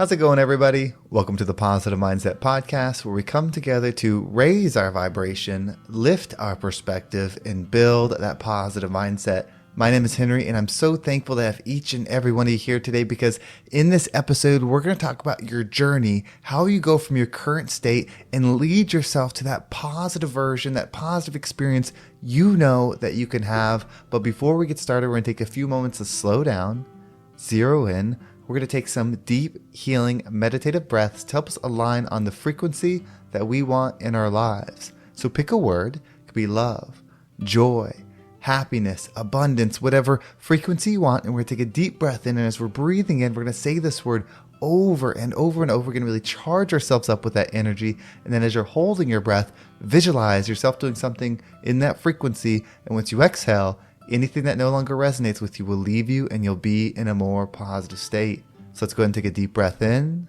How's it going, everybody? Welcome to the Positive Mindset Podcast, where we come together to raise our vibration, lift our perspective, and build that positive mindset. My name is Henry, and I'm so thankful to have each and every one of you here today because in this episode, we're going to talk about your journey, how you go from your current state and lead yourself to that positive version, that positive experience you know that you can have. But before we get started, we're going to take a few moments to slow down, zero in. We're going to take some deep, healing, meditative breaths to help us align on the frequency that we want in our lives. So pick a word. It could be love, joy, happiness, abundance, whatever frequency you want. And we're going to take a deep breath in. And as we're breathing in, we're going to say this word over and over and over. We're going to really charge ourselves up with that energy. And then as you're holding your breath, visualize yourself doing something in that frequency. And once you exhale, anything that no longer resonates with you will leave you and you'll be in a more positive state. So let's go ahead and take a deep breath in.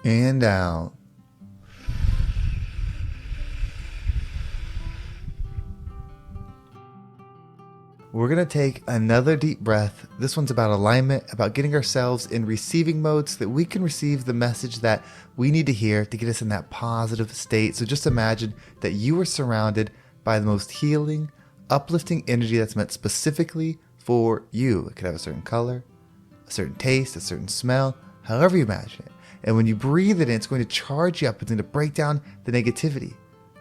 And out. We're going to take another deep breath. This one's about alignment, about getting ourselves in receiving mode so that we can receive the message that we need to hear to get us in that positive state. So just imagine that you are surrounded by the most healing, uplifting energy that's meant specifically for you. It could have a certain color, a certain taste, a certain smell, however you imagine it. And when you breathe it in, it's going to charge you up. It's going to break down the negativity,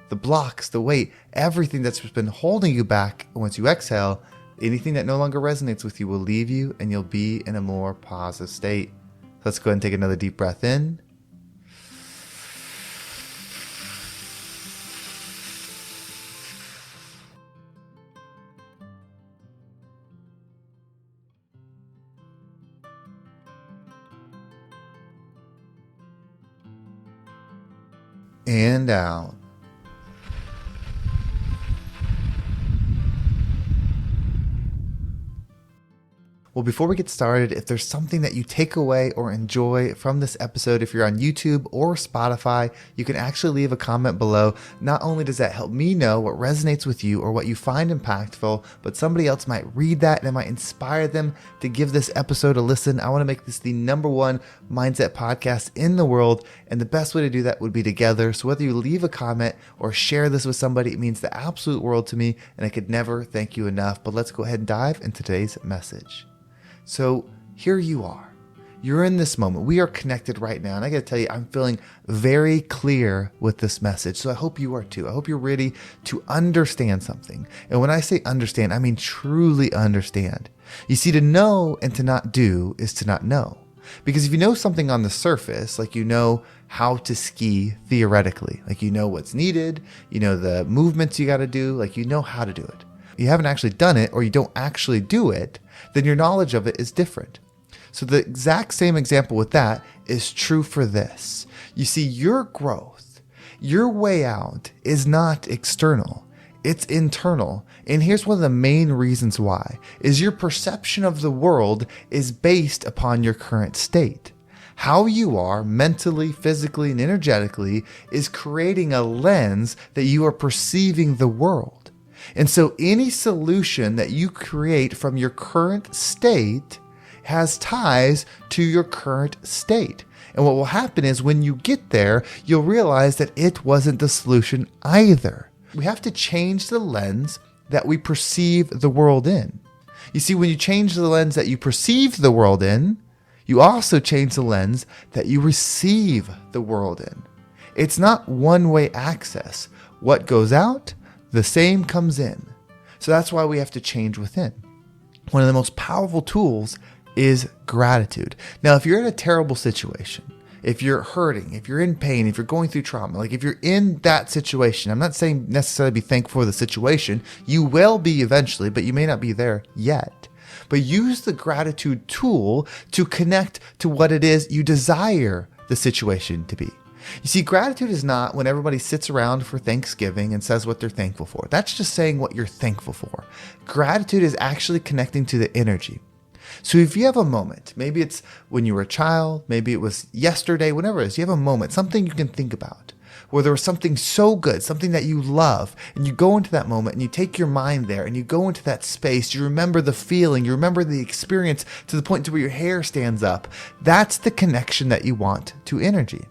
the blocks, the weight, everything that's been holding you back. And once you exhale, anything that no longer resonates with you will leave you and you'll be in a more positive state. Let's go ahead and take another deep breath in. And out. Well, before we get started, if there's something that you take away or enjoy from this episode, if you're on YouTube or Spotify, you can actually leave a comment below. Not only does that help me know what resonates with you or what you find impactful, but somebody else might read that and it might inspire them to give this episode a listen. I want to make this the #1 mindset podcast in the world, and the best way to do that would be together. So whether you leave a comment or share this with somebody, it means the absolute world to me, and I could never thank you enough. But let's go ahead and dive into today's message. So here you are. You're in this moment. We are connected right now. And I got to tell you, I'm feeling very clear with this message. So I hope you are too. I hope you're ready to understand something. And when I say understand, I mean truly understand. You see, to know and to not do is to not know. Because if you know something on the surface, like you know how to ski theoretically, like you know what's needed, you know the movements you got to do, like you know how to do it. You haven't actually done it or you don't actually do it, then your knowledge of it is different. So the exact same example with that is true for this. You see, your growth, your way out is not external, it's internal. And here's one of the main reasons why, is your perception of the world is based upon your current state. How you are mentally, physically, and energetically is creating a lens that you are perceiving the world. And so any solution that you create from your current state has ties to your current state. And what will happen is when you get there, you'll realize that it wasn't the solution either. We have to change the lens that we perceive the world in. You see, when you change the lens that you perceive the world in, you also change the lens that you receive the world in. It's not one-way access. What goes out, the same comes in. So that's why we have to change within. One of the most powerful tools is gratitude. Now, if you're in a terrible situation, if you're hurting, if you're in pain, if you're going through trauma, like if you're in that situation, I'm not saying necessarily be thankful for the situation. You will be eventually, but you may not be there yet. But use the gratitude tool to connect to what it is you desire the situation to be. You see, gratitude is not when everybody sits around for Thanksgiving and says what they're thankful for. That's just saying what you're thankful for. Gratitude is actually connecting to the energy. So if you have a moment, maybe it's when you were a child, maybe it was yesterday, whatever it is, you have a moment, something you can think about where there was something so good, something that you love, and you go into that moment and you take your mind there and you go into that space. You remember the feeling, you remember the experience to the point to where your hair stands up. That's the connection that you want to energy.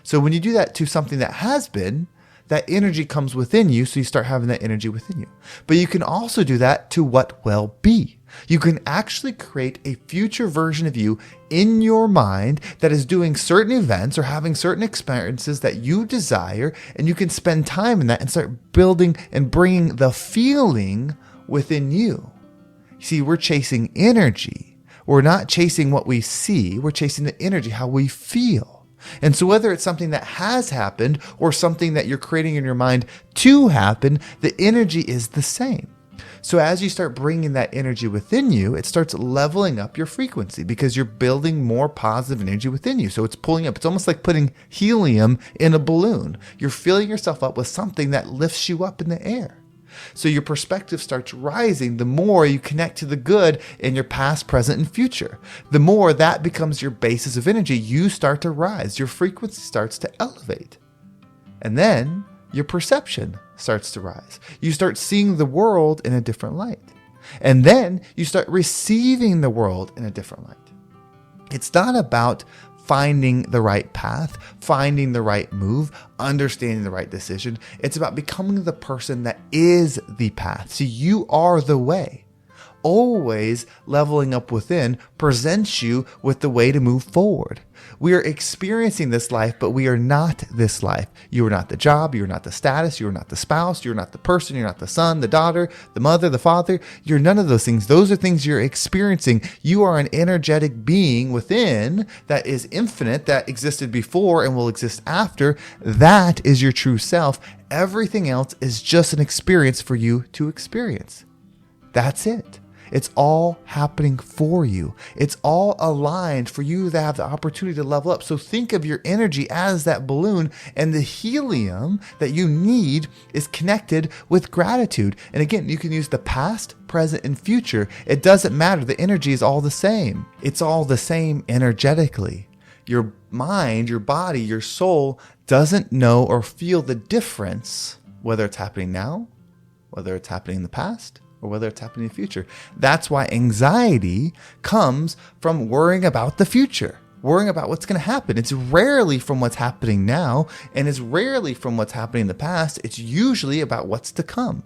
So when you do that to something that has been, that energy comes within you, so you start having that energy within you. But you can also do that to what will be. You can actually create a future version of you in your mind that is doing certain events or having certain experiences that you desire, and you can spend time in that and start building and bringing the feeling within you. See, we're chasing energy. We're not chasing what we see. We're chasing the energy, how we feel. And so whether it's something that has happened or something that you're creating in your mind to happen, the energy is the same. So as you start bringing that energy within you, it starts leveling up your frequency because you're building more positive energy within you. So it's pulling up. It's almost like putting helium in a balloon. You're filling yourself up with something that lifts you up in the air. So your perspective starts rising the more you connect to the good in your past, present, and future. The more that becomes your basis of energy, you start to rise. Your frequency starts to elevate. And then your perception starts to rise. You start seeing the world in a different light. And then you start receiving the world in a different light. It's not about finding the right path, finding the right move, understanding the right decision. It's about becoming the person that is the path. So you are the way. Always leveling up within presents you with the way to move forward. We are experiencing this life, but we are not this life. You are not the job. You are not the status. You are not the spouse. You're not the person. You're not the son, the daughter, the mother, the father. You're none of those things. Those are things you're experiencing. You are an energetic being within that is infinite, that existed before and will exist after. That is your true self. Everything else is just an experience for you to experience. That's it. It's all happening for you. It's all aligned for you to have the opportunity to level up. So think of your energy as that balloon, and the helium that you need is connected with gratitude. And again, you can use the past, present, and future. It doesn't matter. The energy is all the same. It's all the same energetically. Your mind, your body, your soul doesn't know or feel the difference, whether it's happening now, whether it's happening in the past, or whether it's happening in the future. That's why anxiety comes from worrying about the future, worrying about what's going to happen. It's rarely from what's happening now, and it's rarely from what's happening in the past. It's usually about what's to come.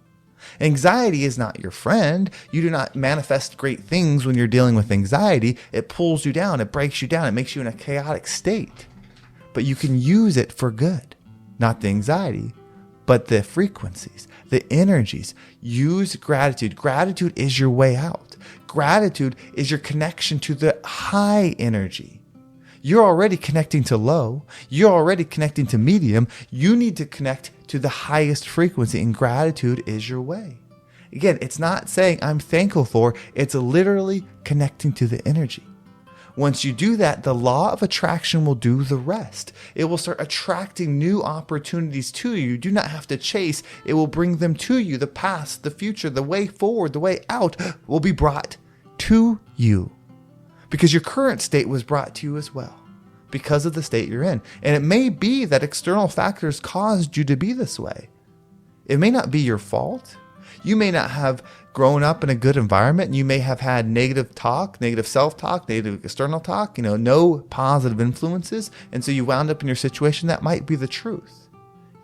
Anxiety is not your friend. You do not manifest great things when you're dealing with anxiety. It pulls you down. It breaks you down. It makes you in a chaotic state. But you can use it for good, not the anxiety, but the frequencies, the energies. Use gratitude. Gratitude is your way out. Gratitude is your connection to the high energy. You're already connecting to low. You're already connecting to medium. You need to connect to the highest frequency, and gratitude is your way. Again, it's not saying I'm thankful for, it's literally connecting to the energy. Once you do that, the law of attraction will do the rest. It will start attracting new opportunities to you. You do not have to chase. It will bring them to you. The past, the future, the way forward, the way out will be brought to you. Because your current state was brought to you as well, because of the state you're in. And it may be that external factors caused you to be this way. It may not be your fault. You may not have grown up in a good environment, and you may have had negative talk, negative self-talk, negative external talk, no positive influences. And so you wound up in your situation. That might be the truth.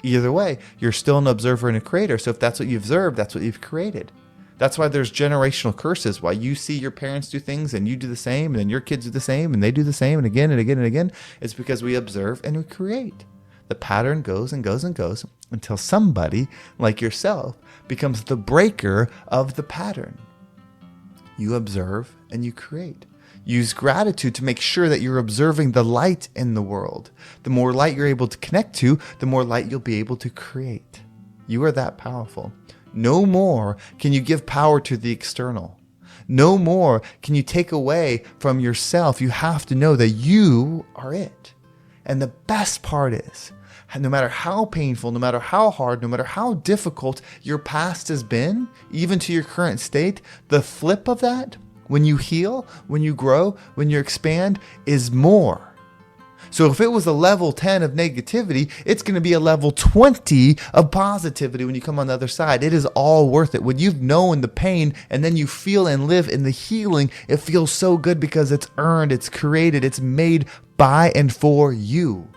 Either way, you're still an observer and a creator. So if that's what you observed, that's what you've created. That's why there's generational curses. Why you see your parents do things and you do the same, and then your kids do the same and they do the same, and again and again and again. It's because we observe and we create. The pattern goes and goes and goes until somebody like yourself becomes the breaker of the pattern. You observe and you create. Use gratitude to make sure that you're observing the light in the world. The more light you're able to connect to, the more light you'll be able to create. You are that powerful. No more can you give power to the external. No more can you take away from yourself. You have to know that you are it. And the best part is, no matter how painful, no matter how hard, no matter how difficult your past has been, even to your current state, the flip of that, when you heal, when you grow, when you expand, is more. So if it was a level 10 of negativity, it's going to be a level 20 of positivity when you come on the other side. It is all worth it. When you've known the pain and then you feel and live in the healing, it feels so good because it's earned, it's created, it's made by and for you.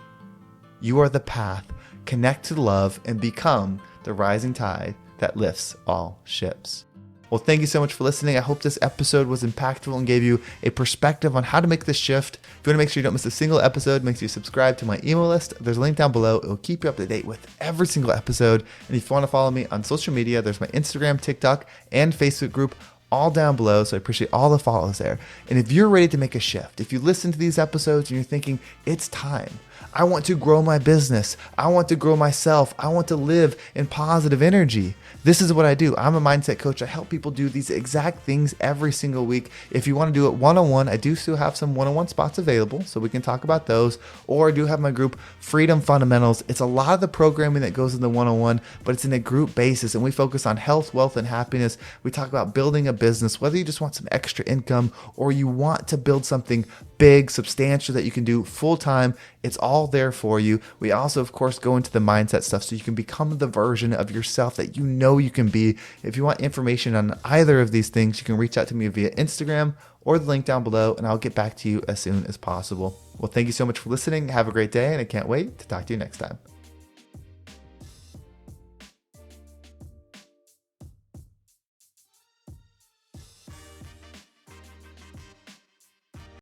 You are the path. Connect to love and become the rising tide that lifts all ships. Well, thank you so much for listening. I hope this episode was impactful and gave you a perspective on how to make this shift. If you want to make sure you don't miss a single episode, make sure you subscribe to my email list. There's a link down below. It will keep you up to date with every single episode. And if you want to follow me on social media, there's my Instagram, TikTok, and Facebook group all down below. So I appreciate all the follows there. And if you're ready to make a shift, if you listen to these episodes and you're thinking, it's time, I want to grow my business, I want to grow myself, I want to live in positive energy, this is what I do. I'm a mindset coach. I help people do these exact things every single week. If you want to do it one-on-one, I do still have some one-on-one spots available, so we can talk about those. Or I do have my group, Freedom Fundamentals. It's a lot of the programming that goes in the one-on-one, but it's in a group basis, and we focus on health, wealth, and happiness. We talk about building a business, whether you just want some extra income or you want to build something big, substantial that you can do full-time. It's all there for you. We also, of course, go into the mindset stuff so you can become the version of yourself that you know you can be. If you want information on either of these things, you can reach out to me via Instagram or the link down below, and I'll get back to you as soon as possible. Well, thank you so much for listening. Have a great day, and I can't wait to talk to you next time.